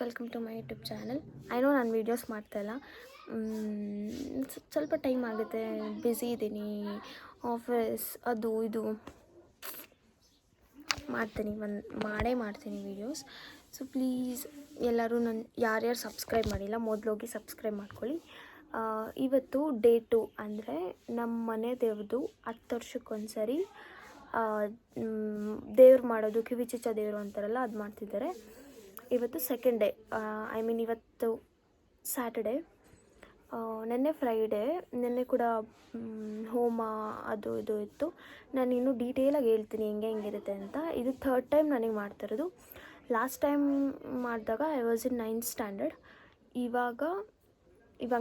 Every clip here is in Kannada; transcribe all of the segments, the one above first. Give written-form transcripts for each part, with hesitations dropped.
Welcome to my YouTube channel. I know ನಾನು ವೀಡಿಯೋಸ್ ಮಾಡ್ತಾಯಿಲ್ಲ, ಸ್ವಲ್ಪ ಟೈಮ್ ಆಗುತ್ತೆ, ಬ್ಯುಸಿ ಇದ್ದೀನಿ, ಆಫೀಸ್ ಅದು ಇದು ಮಾಡ್ತೀನಿ ವೀಡಿಯೋಸ್. ಸೊ ಪ್ಲೀಸ್ ಎಲ್ಲರೂ ಯಾರ್ಯಾರು ಸಬ್ಸ್ಕ್ರೈಬ್ ಮಾಡಿಲ್ಲ ಮೊದಲೋಗಿ ಸಬ್ಸ್ಕ್ರೈಬ್ ಮಾಡ್ಕೊಳ್ಳಿ. ಇವತ್ತು ಡೇ 2 ಅಂದರೆ ನಮ್ಮ ಮನೆ ದೇವ್ರದ್ದು 10 ವರ್ಷಕ್ಕೊಂದ್ಸರಿ ದೇವ್ರು ಮಾಡೋದು, ಕಿವಿಚುಚ್ಚ ದೇವರು ಅಂತಾರಲ್ಲ, ಅದು ಮಾಡ್ತಿದ್ದಾರೆ. ಇವತ್ತು ಸೆಕೆಂಡ್ ಡೇ, ಇವತ್ತು ಸ್ಯಾಟರ್ಡೇ, ನೆನ್ನೆ ಫ್ರೈಡೇ, ನೆನ್ನೆ ಕೂಡ ಹೋಮ ಅದು ಇದು ಇತ್ತು. ನಾನು ಇನ್ನೂ ಡೀಟೇಲಾಗಿ ಹೇಳ್ತೀನಿ ಹೆಂಗಿರುತ್ತೆ ಅಂತ. ಇದು 3rd ಟೈಮ್ ನನಗೆ ಮಾಡ್ತಿರೋದು. ಲಾಸ್ಟ್ ಟೈಮ್ ಮಾಡಿದಾಗ I was in 9th standard. ಇವಾಗ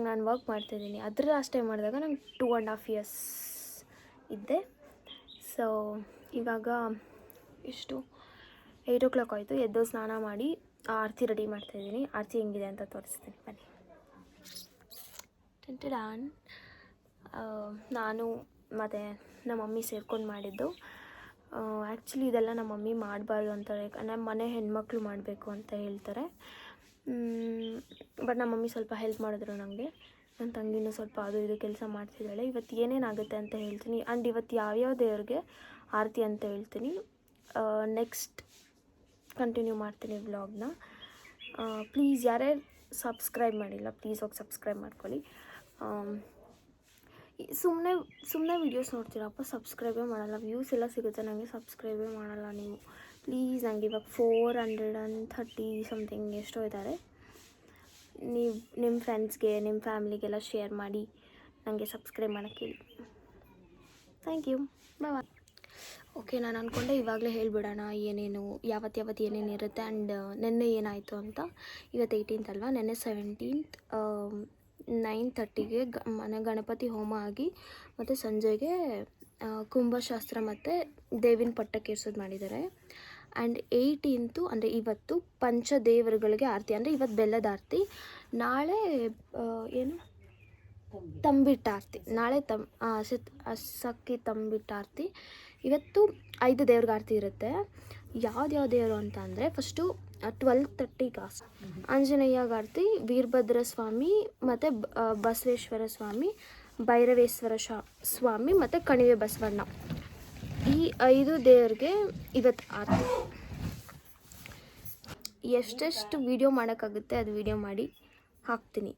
ನಾನು ವರ್ಕ್ ಮಾಡ್ತಾಯಿದ್ದೀನಿ. ಅದ್ರ ಲಾಸ್ಟ್ ಟೈಮ್ ಮಾಡಿದಾಗ ನಂಗೆ 2.5 years ಇದ್ದೆ. ಸೊ ಇವಾಗ ಎಷ್ಟು 8 o'clock ಆಯಿತು. ಎದ್ದು ಸ್ನಾನ ಮಾಡಿ ಆರತಿ ರೆಡಿ ಮಾಡ್ತಾಯಿದ್ದೀನಿ. ಆರತಿ ಹೆಂಗಿದೆ ಅಂತ ತೋರಿಸ್ತೀನಿ ಬನ್ನಿ. ಟೆಂಟೆಡಾನ್ ನಾನು ಮತ್ತು ನಮ್ಮ ಮಮ್ಮಿ ಸೇರ್ಕೊಂಡು ಮಾಡಿದ್ದು. ಆ್ಯಕ್ಚುಲಿ ಇದೆಲ್ಲ ನಮ್ಮ ಮಮ್ಮಿ ಮಾಡಬಾರ್ದು ಅಂತಾರೆ, ನಮ್ಮ ಮನೆ ಹೆಣ್ಮಕ್ಳು ಮಾಡಬೇಕು ಅಂತ ಹೇಳ್ತಾರೆ. ಬಟ್ ನಮ್ಮ ಮಮ್ಮಿ ಸ್ವಲ್ಪ ಹೆಲ್ಪ್ ಮಾಡಿದ್ರು ನನಗೆ. ನನ್ನ ತಂಗಿನೂ ಸ್ವಲ್ಪ ಅದು ಇದು ಕೆಲಸ ಮಾಡ್ತಿದ್ದಾಳೆ. ಇವತ್ತು ಏನೇನಾಗುತ್ತೆ ಅಂತ ಹೇಳ್ತೀನಿ. ಆ್ಯಂಡ್ ಇವತ್ತು ಯಾವ್ಯಾವ ದೇವ್ರಿಗೆ ಆರತಿ ಅಂತ ಹೇಳ್ತೀನಿ. ನೆಕ್ಸ್ಟ್ ಕಂಟಿನ್ಯೂ ಮಾಡ್ತೀನಿ ವ್ಲಾಗ್ನ. ಪ್ಲೀಸ್ ಯಾರ್ಯಾರು ಸಬ್ಸ್ಕ್ರೈಬ್ ಮಾಡಿಲ್ಲ, ಪ್ಲೀಸ್ ಹೋಗಿ ಸಬ್ಸ್ಕ್ರೈಬ್ ಮಾಡ್ಕೊಳ್ಳಿ. ಸುಮ್ಮನೆ ವೀಡಿಯೋಸ್ ನೋಡ್ತೀರಪ್ಪ, ಸಬ್ಸ್ಕ್ರೈಬೇ ಮಾಡಲ್ಲ. ವ್ಯೂಸ್ ಎಲ್ಲ ಸಿಗುತ್ತೆ, ನನಗೆ ಸಬ್ಸ್ಕ್ರೈಬೇ ಮಾಡಲ್ಲ ನೀವು. ಪ್ಲೀಸ್, ನನಗೆ ಇವಾಗ 430 ಸಮಥಿಂಗ್ ಎಷ್ಟೋ ಇದ್ದಾರೆ. ನೀವು ನಿಮ್ಮ ಫ್ರೆಂಡ್ಸ್ಗೆ, ನಿಮ್ಮ ಫ್ಯಾಮ್ಲಿಗೆಲ್ಲ ಶೇರ್ ಮಾಡಿ ನನಗೆ ಸಬ್ಸ್ಕ್ರೈಬ್ ಮಾಡೋಕ್ಕೆ ಹೇಳಿ. Thank you, bye bye. Okay, ನಾನು ಅಂದ್ಕೊಂಡೆ ಇವಾಗಲೇ ಹೇಳಿಬಿಡೋಣ ಏನೇನು ಯಾವತ್ತು ಏನೇನು ಇರುತ್ತೆ. ಆ್ಯಂಡ್ ನೆನ್ನೆ ಏನಾಯಿತು ಅಂತ. ಇವತ್ತು 18th ಅಲ್ವಾ, ನೆನ್ನೆ 17th 9:30ಗೆ ಮನೆ ಗಣಪತಿ ಹೋಮ ಆಗಿ ಮತ್ತು ಸಂಜೆಗೆ ಕುಂಭಶಾಸ್ತ್ರ ಮತ್ತು ದೇವಿನ ಪಟ್ಟಕ್ಕೇರ್ಸೋದು ಮಾಡಿದ್ದಾರೆ. ಆ್ಯಂಡ್ 18th ಅಂದರೆ ಇವತ್ತು ಪಂಚದೇವರುಗಳಿಗೆ ಆರತಿ, ಅಂದರೆ ಇವತ್ತು ಬೆಲ್ಲದ ಆರತಿ, ನಾಳೆ ಏನು ತಂಬಿಟ್ಟು ಆರತಿ, ನಾಳೆ ಸಕ್ಕಿ ತಂಬಿಟ್ಟು ಆರತಿ. ಇವತ್ತು 5 ದೇವ್ರಿಗೆ ಆರತಿ ಇರುತ್ತೆ. ಯಾವ್ದು ದೇವರು ಅಂತ ಅಂದರೆ ಫಸ್ಟು 12:30 ಆಂಜನೇಯಗೆ ಆರತಿ, ವೀರಭದ್ರ ಸ್ವಾಮಿ ಮತ್ತು ಬಸವೇಶ್ವರ ಸ್ವಾಮಿ, ಭೈರವೇಶ್ವರ ಸ್ವಾಮಿ ಮತ್ತು ಕಣಿವೆ ಬಸವಣ್ಣ, ಈ 5 ದೇವ್ರಿಗೆ ಇವತ್ತು ಆರತಿ. ಎಷ್ಟೆಷ್ಟು ವೀಡಿಯೋ ಮಾಡೋಕ್ಕಾಗುತ್ತೆ ಅದು ವೀಡಿಯೋ ಮಾಡಿ ಹಾಕ್ತೀನಿ.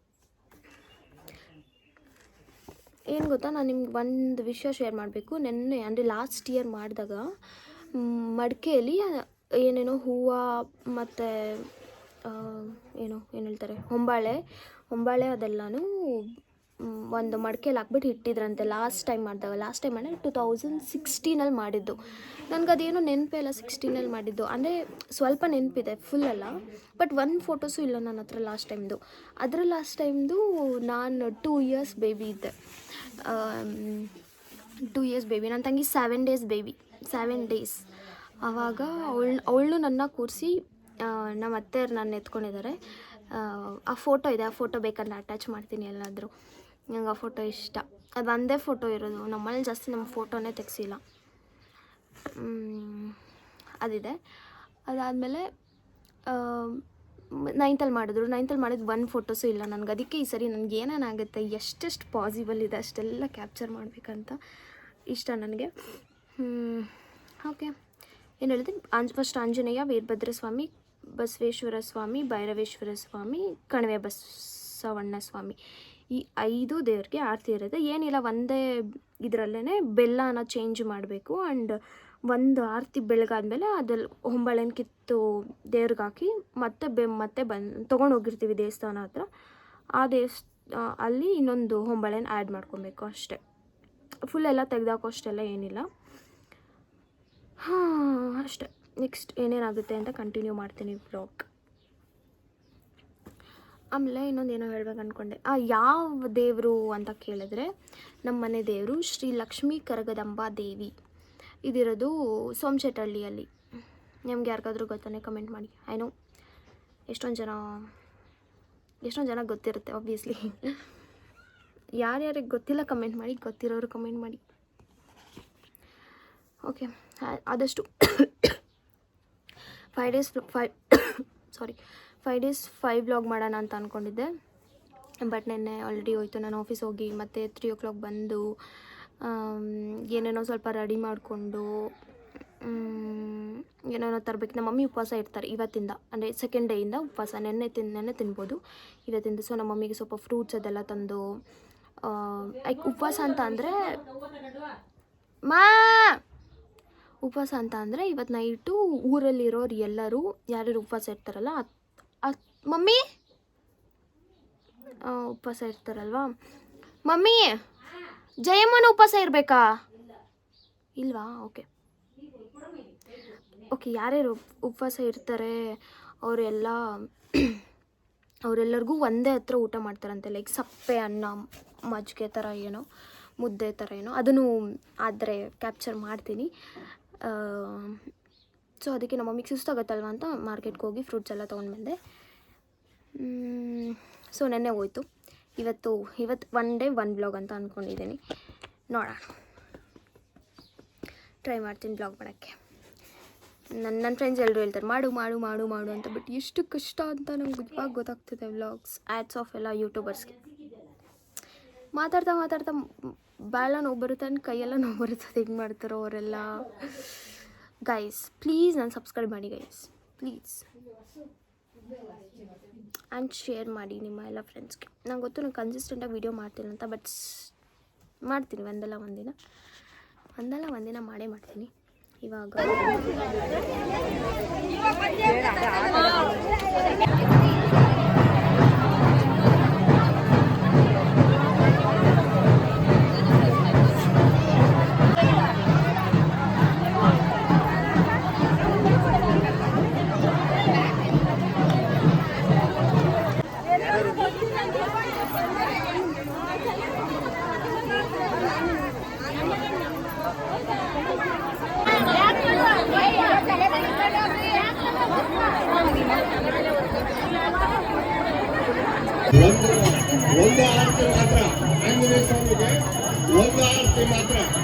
ಏನು ಗೊತ್ತಾ, ನಾನು ನಿಮ್ಗೆ ಒಂದು ವಿಷಯ ಶೇರ್ ಮಾಡಬೇಕು. ನೆನ್ನೆ ಅಂದರೆ ಲಾಸ್ಟ್ ಇಯರ್ ಮಾಡಿದಾಗ ಮಡಿಕೆಯಲ್ಲಿ ಏನೇನೋ ಹೂವು ಮತ್ತು ಏನು ಹೇಳ್ತಾರೆ ಹೊಂಬಾಳೆ ಅದೆಲ್ಲನೂ ಒಂದು ಮಡಿಕೆಯಲ್ಲಿ ಹಾಕ್ಬಿಟ್ಟು ಇಟ್ಟಿದ್ರಂತೆ ಲಾಸ್ಟ್ ಟೈಮ್ ಮಾಡಿದಾಗ. ಲಾಸ್ಟ್ ಟೈಮ್ ಅಂದರೆ 2016 ಮಾಡಿದ್ದು. ನನಗದೇನೋ ನೆನಪೇ ಇಲ್ಲ 16 ಮಾಡಿದ್ದು. ಅಂದರೆ ಸ್ವಲ್ಪ ನೆನಪಿದೆ, ಫುಲ್ ಅಲ್ಲ. ಬಟ್ 1 ಫೋಟೋಸು ಇಲ್ಲ ನನ್ನ ಹತ್ರ ಲಾಸ್ಟ್ ಟೈಮ್ದು. ಲಾಸ್ಟ್ ಟೈಮ್ದು ನಾನು 2 years ಬೇಬಿ ಇದ್ದೆ. 2 years ಬೇಬಿ. ನನ್ನ ತಂಗಿ 7 days ಬೇಬಿ, 7 days. ಆವಾಗ ಅವಳು ನನ್ನ ಕೂರಿಸಿ ನಮ್ಮ ಅತ್ತೆಯರು ನನ್ನ ಎತ್ಕೊಂಡಿದ್ದಾರೆ. ಆ ಫೋಟೋ ಇದೆ, ಆ ಫೋಟೋ ಬೇಕಂದ್ರೆ ಅಟ್ಯಾಚ್ ಮಾಡ್ತೀನಿ ಎಲ್ಲಾದರೂ. ನಂಗೆ ಆ ಫೋಟೋ ಇಷ್ಟ. ಅದು ಒಂದೇ ಫೋಟೋ ಇರೋದು, ನಮ್ಮಲ್ಲಿ ಜಾಸ್ತಿ ನಮ್ಮ ಫೋಟೋನೇ ತೆಗೆಸಿಲ್ಲ. ಅದಿದೆ. ಅದಾದಮೇಲೆ 9th ಮಾಡಿದ್ರು. 9th ಮಾಡಿದ್ದು 1 ಫೋಟೋಸು ಇಲ್ಲ ನನಗೆ. ಅದಕ್ಕೆ ಈ ಸರಿ ನನಗೆ ಏನೇನಾಗುತ್ತೆ, ಎಷ್ಟೆಷ್ಟು ಪಾಸಿಬಲ್ ಇದೆ ಅಷ್ಟೆಲ್ಲ ಕ್ಯಾಪ್ಚರ್ ಮಾಡಬೇಕಂತ ಇಷ್ಟ ನನಗೆ. ಓಕೆ, ಏನು ಹೇಳಿದೆ, ಫಸ್ಟ್ ಆಂಜನೇಯ, ವೀರಭದ್ರ ಸ್ವಾಮಿ, ಬಸವೇಶ್ವರ ಸ್ವಾಮಿ, ಭೈರವೇಶ್ವರ ಸ್ವಾಮಿ, ಕಣಿವೆ ಬಸವಣ್ಣ ಸ್ವಾಮಿ, ಈ 5 ದೇವ್ರಿಗೆ ಆರತಿ ಇರುತ್ತೆ. ಏನಿಲ್ಲ, ಒಂದೇ ಇದರಲ್ಲೇ ಬೆಲ್ಲನ ಚೇಂಜ್ ಮಾಡಬೇಕು. ಆ್ಯಂಡ್ ಒಂದು ಆರತಿ ಬೆಳಗಾದ್ಮೇಲೆ ಅದ್ರಲ್ಲಿ ಹೊಂಬಾಳೆನ ಕಿತ್ತು ದೇವ್ರಿಗೆ ಹಾಕಿ ಮತ್ತೆ ತೊಗೊಂಡು ಹೋಗಿರ್ತೀವಿ ದೇವಸ್ಥಾನ ಹತ್ರ. ಆ ಅಲ್ಲಿ ಇನ್ನೊಂದು ಹೊಂಬಾಳೆನ ಆ್ಯಡ್ ಮಾಡ್ಕೊಬೇಕು ಅಷ್ಟೇ. ಫುಲ್ ಎಲ್ಲ ತೆಗೆದಾಕೋ ಅಷ್ಟೆಲ್ಲ ಏನಿಲ್ಲ. ಅಷ್ಟೇ. ನೆಕ್ಸ್ಟ್ ಏನೇನಾಗುತ್ತೆ ಅಂತ ಕಂಟಿನ್ಯೂ ಮಾಡ್ತೀನಿ ವ್ಲಾಗ್. ಆಮೇಲೆ ಇನ್ನೊಂದೇನೋ ಹೇಳ್ಬೇಕು ಅಂದ್ಕೊಂಡೆ. ಯಾವ ದೇವರು ಅಂತ ಕೇಳಿದ್ರೆ, ನಮ್ಮ ಮನೆ ದೇವರು ಶ್ರೀ ಲಕ್ಷ್ಮೀ ಕರಗದಂಬಾ ದೇವಿ. ಇದಿರೋದು ಸೋಮಶೆಟ್ಟಹಳ್ಳಿಯಲ್ಲಿ. ನಿಮ್ಗೆ ಯಾರಿಗಾದ್ರೂ ಗೊತ್ತಾನೆ ಕಮೆಂಟ್ ಮಾಡಿ. ಐ ನೋ ಎಷ್ಟೊಂದು ಜನ ಗೊತ್ತಿರುತ್ತೆ ಆಬ್ವಿಯಸ್ಲಿ. ಯಾರ್ಯಾರಿಗೆ ಗೊತ್ತಿಲ್ಲ ಕಮೆಂಟ್ ಮಾಡಿ, ಗೊತ್ತಿರೋರು ಕಮೆಂಟ್ ಮಾಡಿ. ಓಕೆ, ಆದಷ್ಟು 5 5 days 5 ವ್ಲಾಗ್ ಮಾಡೋಣ ಅಂತ ಅಂದ್ಕೊಂಡಿದ್ದೆ. ಬಟ್ ನೆನ್ನೆ ಆಲ್ರೆಡಿ ಹೋಯ್ತು. ನಾನು ಆಫೀಸ್ ಹೋಗಿ ಮತ್ತು 3 o'clock ಬಂದು ಏನೇನೋ ಸ್ವಲ್ಪ ರೆಡಿ ಮಾಡಿಕೊಂಡು ಏನೇನೋ ತರಬೇಕು. ನಮ್ಮ ಮಮ್ಮಿ ಉಪವಾಸ ಇರ್ತಾರೆ ಇವತ್ತಿಂದ, ಅಂದರೆ ಸೆಕೆಂಡ್ ಡೇಯಿಂದ ಉಪವಾಸ. ನೆನ್ನೆ ತಿನ್ಬೋದು ಇವತ್ತಿಂದ. ಸೊ ನಮ್ಮ ಮಮ್ಮಿಗೆ ಸ್ವಲ್ಪ ಫ್ರೂಟ್ಸ್ ಅದೆಲ್ಲ ತಂದು ಉಪವಾಸ ಅಂತ ಅಂದರೆ ಉಪವಾಸ ಅಂತ ಅಂದರೆ ಇವತ್ತು ನೈಟು ಊರಲ್ಲಿರೋರು ಎಲ್ಲರೂ ಯಾರ್ಯಾರು ಉಪವಾಸ ಇರ್ತಾರಲ್ಲ ಮಮ್ಮಿ ಉಪವಾಸ ಇರ್ತಾರಲ್ವಾ ಮಮ್ಮಿ, ಜಯಮ್ಮನ ಉಪವಾಸ ಇರಬೇಕಾ ಇಲ್ವಾ? ಓಕೆ ಯಾರ್ಯಾರು ಉಪವಾಸ ಇರ್ತಾರೆ ಅವರೆಲ್ಲರಿಗೂ ಒಂದೇ ಹತ್ರ ಊಟ ಮಾಡ್ತಾರಂತೆ. ಲೈಕ್ ಸಪ್ಪೆ ಅನ್ನ, ಮಜ್ಜಿಗೆ ಥರ ಏನೋ, ಮುದ್ದೆ ಥರ ಏನೋ, ಅದನ್ನು ಆದರೆ ಕ್ಯಾಪ್ಚರ್ ಮಾಡ್ತೀನಿ. ಸೊ ಅದಕ್ಕೆ ನಮ್ಮ ಮಮ್ಮಿಗೆ ಸುಸ್ತಾಗತ್ತಲ್ವ ಅಂತ ಮಾರ್ಕೆಟ್ಗೆ ಹೋಗಿ ಫ್ರೂಟ್ಸ್ ಎಲ್ಲ ತೊಗೊಂಡು ಬಂದೆ. ಸೊ ನೆನ್ನೆ ಹೋಯ್ತು. ಇವತ್ತು 1 day 1 ವ್ಲಾಗ್ ಅಂತ ಅಂದ್ಕೊಂಡಿದ್ದೀನಿ. ನೋಡೋಣ, ಟ್ರೈ ಮಾಡ್ತೀನಿ ಬ್ಲಾಗ್ ಮಾಡೋಕ್ಕೆ. ನನ್ನ ಫ್ರೆಂಡ್ಸ್ ಎಲ್ಲರೂ ಹೇಳ್ತಾರೆ ಮಾಡು ಮಾಡು ಮಾಡು ಮಾಡು ಅಂತ. ಬಟ್ ಎಷ್ಟು ಕಷ್ಟ ಅಂತ ನಂಗೆ ಇವಾಗ ಗೊತ್ತಾಗ್ತಿದೆ. ವ್ಲಾಗ್ಸ್ ಆ್ಯಡ್ಸ್ ಆಫ್ ಎಲ್ಲ ಯೂಟ್ಯೂಬರ್ಸ್ಗೆ ಮಾತಾಡ್ತಾ ಬಾಳ ನೋವು ಬರುತ್ತೆ, ಕೈಯೆಲ್ಲ ನೋವು ಬರುತ್ತೆ. ಹೆಂಗೆ ಮಾಡ್ತಾರೋ ಅವರೆಲ್ಲ. ಗೈಸ್ ಪ್ಲೀಸ್ ನಾನು ಸಬ್ಸ್ಕ್ರೈಬ್ ಮಾಡಿ ಗೈಸ್, ಪ್ಲೀಸ್. ಆ್ಯಂಡ್ ಶೇರ್ ಮಾಡಿ ನಿಮ್ಮ ಎಲ್ಲ ಫ್ರೆಂಡ್ಸ್ಗೆ. ನಂಗೆ ಗೊತ್ತು ನಾನು ಕನ್ಸಿಸ್ಟೆಂಟಾಗಿ ವೀಡಿಯೋ ಮಾಡ್ತೀನಿ ಅಂತ, ಬಟ್ ಮಾಡ್ತೀನಿ ಒಂದಲ್ಲ ಒಂದಿನ ಮಾಡೇ ಮಾಡ್ತೀನಿ. ಇವಾಗ ಒಂದು ಆರತಿ ಮಾತ್ರ ಆಂಜನೇಯ ಸ್ವಾಮಿಗೆ, ಒಂದು ಆರತಿ ಮಾತ್ರ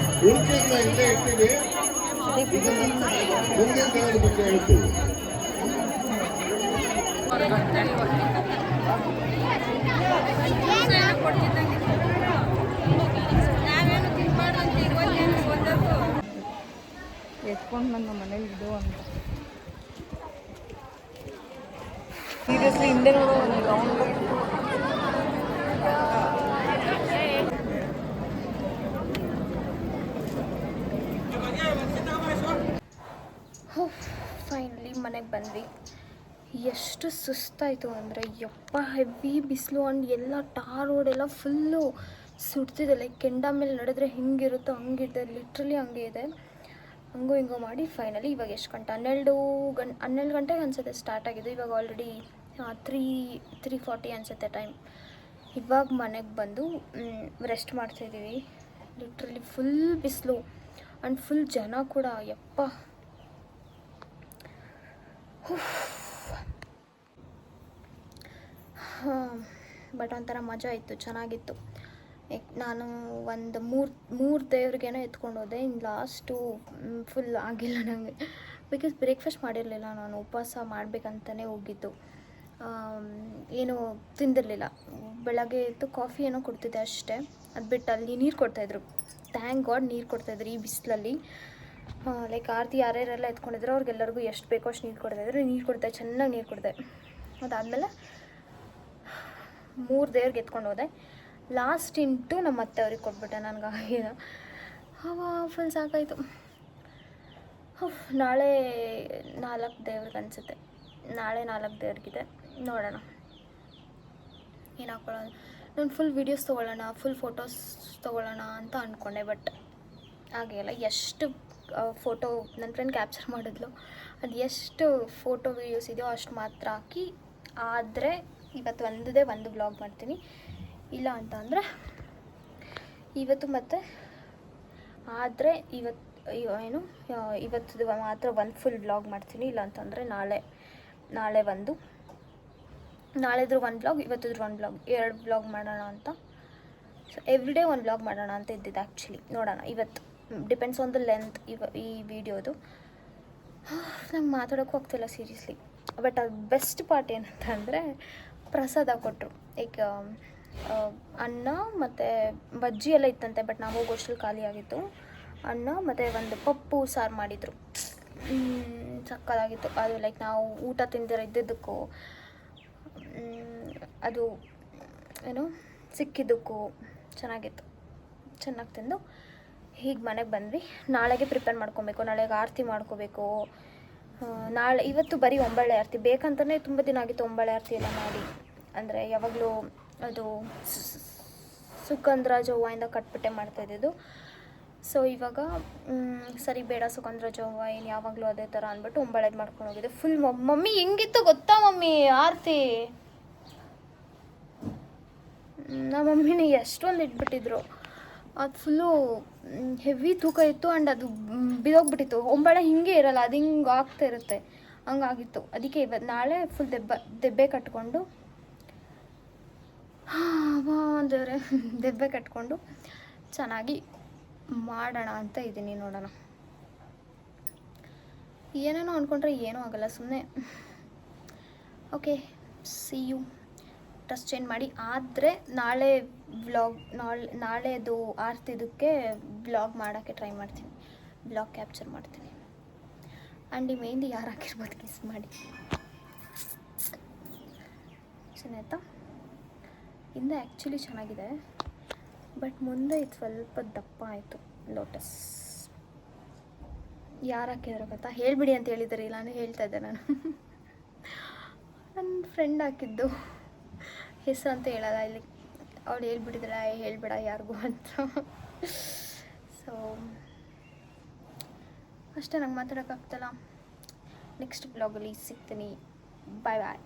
ಉಳಿಕೆಲ್ಲ ಇಲ್ಲೇ ಇರ್ತೀವಿ. ಮುಂದಿನ ದೇವರ ಬಗ್ಗೆ ಹೇಳ್ತೀವಿ. ಎತ್ಕೊಂಡು ನನ್ನ ಮನೇಲಿ ಇಡು ಅಂತ ಸೀರಿಯಸ್ಲಿ ಹಿಂದೆ ನೋಡೋ ಒಂದು ರೌಂಡ್. ಫೈನಲಿ ಮನೆಗೆ ಬಂದ್ವಿ. ಎಷ್ಟು ಸುಸ್ತಾಯಿತು ಅಂದರೆ ಯಪ್ಪ, ಹೆವಿ ಬಿಸಿಲು. ಆ್ಯಂಡ್ ಎಲ್ಲ ಟಾರ್ ರೋಡೆಲ್ಲ ಫುಲ್ಲು ಸುಡ್ತಿದೆ. ಲೈಕ್ ಕೆಂಡ ಮೇಲೆ ನಡೆದ್ರೆ ಹೆಂಗಿರುತ್ತೋ ಹಂಗಿದೆ, ಲಿಟ್ರಲಿ ಹಂಗೆ ಇದೆ. ಹಂಗೂ ಹಿಂಗೋ ಮಾಡಿ ಫೈನಲಿ ಇವಾಗ ಎಷ್ಟು ಗಂಟೆ 12 ಗಂಟೆಗೆ ಅನಿಸುತ್ತೆ ಸ್ಟಾರ್ಟ್ ಆಗಿದೆ. ಇವಾಗ ಆಲ್ರೆಡಿ 3:40 ಅನಿಸುತ್ತೆ ಟೈಮ್. ಇವಾಗ ಮನೆಗೆ ಬಂದು ರೆಸ್ಟ್ ಮಾಡ್ತಾಯಿದ್ದೀವಿ. ಲಿಟ್ರಲಿ ಫುಲ್ ಬಿಸಿಲು ಆ್ಯಂಡ್ ಫುಲ್ ಜನ ಕೂಡ. ಯಪ್ಪ ಬಟ್ ಒಂಥರ ಮಜಾ ಇತ್ತು, ಚೆನ್ನಾಗಿತ್ತು. ನಾನು ಒಂದು ಮೂರು ದೇವ್ರಿಗೇನೋ ಎತ್ಕೊಂಡು ಹೋದೆ. ಇನ್ನು ಲಾಸ್ಟು ಫುಲ್ ಆಗಿಲ್ಲ ನನಗೆ, ಬಿಕಾಸ್ ಬ್ರೇಕ್ಫಾಸ್ಟ್ ಮಾಡಿರಲಿಲ್ಲ. ನಾನು ಉಪವಾಸ ಮಾಡಬೇಕಂತಲೇ ಹೋಗಿದ್ದು. ಏನೂ ತಿಂದಿರಲಿಲ್ಲ. ಬೆಳಗ್ಗೆ ಎದ್ದು ಕಾಫಿ ಏನೋ ಕೊಡ್ತಿದ್ದೆ ಅಷ್ಟೇ. ಅದು ಬಿಟ್ಟು ಅಲ್ಲಿ ನೀರು ಕೊಡ್ತಾಯಿದ್ರು. ಥ್ಯಾಂಕ್ ಗಾಡ್ ನೀರು ಕೊಡ್ತಾಯಿದ್ರು ಈ ಬಿಸಿಲಲ್ಲಿ. ಲೈಕ್ ಆರತಿ ಯಾರ್ಯಾರೆಲ್ಲ ಎತ್ಕೊಂಡಿದ್ರು ಅವ್ರಿಗೆಲ್ಲರಿಗೂ ಎಷ್ಟು ಬೇಕೋ ಅಷ್ಟು ನೀರು ಕೊಡ್ತಾಯಿದ್ರು. ನೀರು ಕೊಡ್ದೆ, ಚೆನ್ನಾಗಿ ನೀರು ಕೊಡ್ದೆ. ಅದಾದಮೇಲೆ 3 ದೇವ್ರಿಗೆ ಎತ್ಕೊಂಡು ಹೋದೆ. ಲಾಸ್ಟ್ ಇಂಟು ನಮ್ಮ ಅತ್ತೆ ಅವ್ರಿಗೆ ಕೊಟ್ಬಿಟ್ಟೆ. ನನಗಾಗಿಲ್ಲ, ಫುಲ್ ಸಾಕಾಯಿತು. ನಾಳೆ 4 ದೇವ್ರಿಗೆ ಅನಿಸುತ್ತೆ. ನಾಳೆ 4 ದೇವ್ರಿಗಿದೆ. ನೋಡೋಣ ಏನು ಹಾಕೊಳ್ಳೋಣ. ನಾನು ಫುಲ್ ವೀಡಿಯೋಸ್ ತೊಗೊಳ್ಳೋಣ, ಫುಲ್ ಫೋಟೋಸ್ ತೊಗೊಳ್ಳೋಣ ಅಂತ ಅಂದ್ಕೊಂಡೆ. ಬಟ್ ಹಾಗೆಲ್ಲ ಎಷ್ಟು ಫೋಟೋ ನನ್ನ ಫ್ರೆಂಡ್ ಕ್ಯಾಪ್ಚರ್ ಮಾಡಿದ್ಲು, ಅದು ಎಷ್ಟು ಫೋಟೋ ವೀಡಿಯೋಸ್ ಇದೆಯೋ ಅಷ್ಟು ಮಾತ್ರ ಹಾಕಿ. ಆದರೆ ಇವತ್ತು ಒಂದು ವ್ಲಾಗ್ ಮಾಡ್ತೀನಿ. ಇಲ್ಲ ಅಂತ ಅಂದರೆ ಇವತ್ತು ಮತ್ತು ಆದರೆ ಇವತ್ತು ಮಾತ್ರ ಒಂದು ಫುಲ್ ವ್ಲಾಗ್ ಮಾಡ್ತೀನಿ. ಇಲ್ಲ ಅಂತಂದರೆ ನಾಳೆದ್ರು ಒಂದು ವ್ಲಾಗ್, ಇವತ್ತಿದ್ರು ಒಂದು ವ್ಲಾಗ್, 2 ವ್ಲಾಗ್ ಮಾಡೋಣ ಅಂತ. ಸೊ ಎವ್ರಿಡೇ ಒಂದು ವ್ಲಾಗ್ ಮಾಡೋಣ ಅಂತ ಇದ್ದಿದ್ದು ಆ್ಯಕ್ಚುಲಿ. ನೋಡೋಣ ಇವತ್ತು, ಡಿಪೆಂಡ್ಸ್ ಆನ್ ದ ಲೆಂತ್ ಈ ವಿಡಿಯೋದು. ನಂಗೆ ಮಾತಾಡೋಕ್ಕೂ ಆಗ್ತಿಲ್ಲ ಸೀರಿಯಸ್ಲಿ. ಬಟ್ ಅದು ಬೆಸ್ಟ್ ಪಾರ್ಟ್ ಏನಂತ ಅಂದರೆ ಪ್ರಸಾದ ಕೊಟ್ಟರು. ಈಗ ಅನ್ನ ಮತ್ತು ಬಜ್ಜಿ ಎಲ್ಲ ಇತ್ತಂತೆ, ಬಟ್ ನಾವು ಹೋಗೋಷ್ಟ್ರಲ್ಲಿ ಖಾಲಿ ಆಗಿತ್ತು. ಅನ್ನ ಮತ್ತು ಒಂದು ಪಪ್ಪು ಸಾರು ಮಾಡಿದರು. ಸಕ್ಕತ್ತಾಗಿತ್ತು ಅದು. ಲೈಕ್ ನಾವು ಊಟ ತಿಂದಿರೋ ಇದ್ದಿದ್ದಕ್ಕೂ ಅದು ಏನು ಸಿಕ್ಕಿದ್ದಕ್ಕೂ ಚೆನ್ನಾಗಿತ್ತು. ಚೆನ್ನಾಗಿ ತಿಂದು ಹೀಗೆ ಮನೆಗೆ ಬಂದ್ವಿ. ನಾಳೆಗೆ ಪ್ರಿಪೇರ್ ಮಾಡ್ಕೊಬೇಕು, ನಾಳೆಗೆ ಆರತಿ ಮಾಡ್ಕೋಬೇಕು. ನಾಳೆ ಇವತ್ತು ಬರೀ ಒಂಬಳೆ ಆರತಿ ಬೇಕಂತಲೇ ತುಂಬ ದಿನ ಆಗಿತ್ತು ಒಂಬಳೆ ಆರತಿ ಎಲ್ಲ ಮಾಡಿ. ಅಂದರೆ ಯಾವಾಗಲೂ ಅದು ಸುಗಂಧರಾಜ ಹೂವಿಂದ ಕಟ್ಬಿಟ್ಟೆ ಮಾಡ್ತಾಯಿದ್ದು. ಸೊ ಇವಾಗ ಸರಿ ಬೇಡ ಸುಗಂಧರಾಜ ಹೂವು ಏನು ಯಾವಾಗಲೂ ಅದೇ ಥರ ಅಂದ್ಬಿಟ್ಟು ಒಂಬಳೆದು ಮಾಡ್ಕೊಂಡು ಹೋಗಿದ್ದೆ. ಫುಲ್ ಮಮ್ಮಿ ಹೆಂಗಿತ್ತು ಗೊತ್ತಾ ಮಮ್ಮಿ ಆರತಿ? ನಮ್ಮ ಮಮ್ಮಿನ ಎಷ್ಟೊಂದು ಇಟ್ಬಿಟ್ಟಿದ್ರು. ಅದು ಫುಲ್ಲು ಹೆವಿ ತೂಕ ಇತ್ತು ಆ್ಯಂಡ್ ಅದು ಬಿದೋಗ್ಬಿಟ್ಟಿತ್ತು. ಒಂಬಳೆ ಹಿಂಗೆ ಇರಲ್ಲ, ಅದು ಹಿಂಗೆ ಆಗ್ತಾ ಇರುತ್ತೆ, ಹಂಗಾಗಿತ್ತು. ಅದಕ್ಕೆ ಇವತ್ತು ನಾಳೆ ಫುಲ್ ದೆಬ್ಬೆ ಕಟ್ಕೊಂಡು ದೇವ್ರೆ ದೆಬ್ಬೆ ಕಟ್ಕೊಂಡು ಚೆನ್ನಾಗಿ ಮಾಡೋಣ ಅಂತ ಇದ್ದೀನಿ. ನೋಡೋಣ, ಏನೇನೋ ಅಂದ್ಕೊಂಡ್ರೆ ಏನೂ ಆಗಲ್ಲ, ಸುಮ್ಮನೆ okay. See you. Dress change ಮಾಡಿ ಆದರೆ ನಾಳೆ ವ್ಲಾಗ್, ನಾಳೆದು ಆರ್ತಿದಕ್ಕೆ ವ್ಲಾಗ್ ಮಾಡೋಕ್ಕೆ ಟ್ರೈ ಮಾಡ್ತೀನಿ, ವ್ಲಾಗ್ ಕ್ಯಾಪ್ಚರ್ ಮಾಡ್ತೀನಿ. ಆ್ಯಂಡ್ ಈ ಮೆಹಂದಿ ಯಾರು ಹಾಕಿರ್ಬೋದು ಕಿಸ್ ಮಾಡಿ. ಚೆನ್ನಾಯ್ತಾ? ಹಿಂದೆ ಆ್ಯಕ್ಚುಲಿ ಚೆನ್ನಾಗಿದೆ, ಬಟ್ ಮುಂದೆ ಇದು ಸ್ವಲ್ಪ ದಪ್ಪ ಆಯಿತು. ಲೋಟಸ್ ಯಾರು ಹಾಕಿದ್ರು ಗೊತ್ತಾ? ಹೇಳಿಬಿಡಿ ಅಂತ ಹೇಳಿದ್ದಾರೆ, ಇಲ್ಲಾಂದರೆ ಹೇಳ್ತಾ ಇದ್ದೆ ನಾನು. ನನ್ನ ಫ್ರೆಂಡ್ ಹಾಕಿದ್ದು, ಹೆಸರು ಅಂತ ಹೇಳಲ್ಲ ಇಲ್ಲಿ, ಅವಳು ಹೇಳ್ಬಿಟ್ಟಿದ್ರೆ ಹೇಳ್ಬೇಡ ಯಾರಿಗೂ ಅಂತ. ಸೊ ಅಷ್ಟೇ, ನಂಗೆ ಮಾತಾಡೋಕ್ಕಾಗ್ತಲ್ಲ. ನೆಕ್ಸ್ಟ್ ಬ್ಲಾಗಲ್ಲಿ ಸಿಗ್ತೀನಿ. ಬಾಯ್ ಬಾಯ್.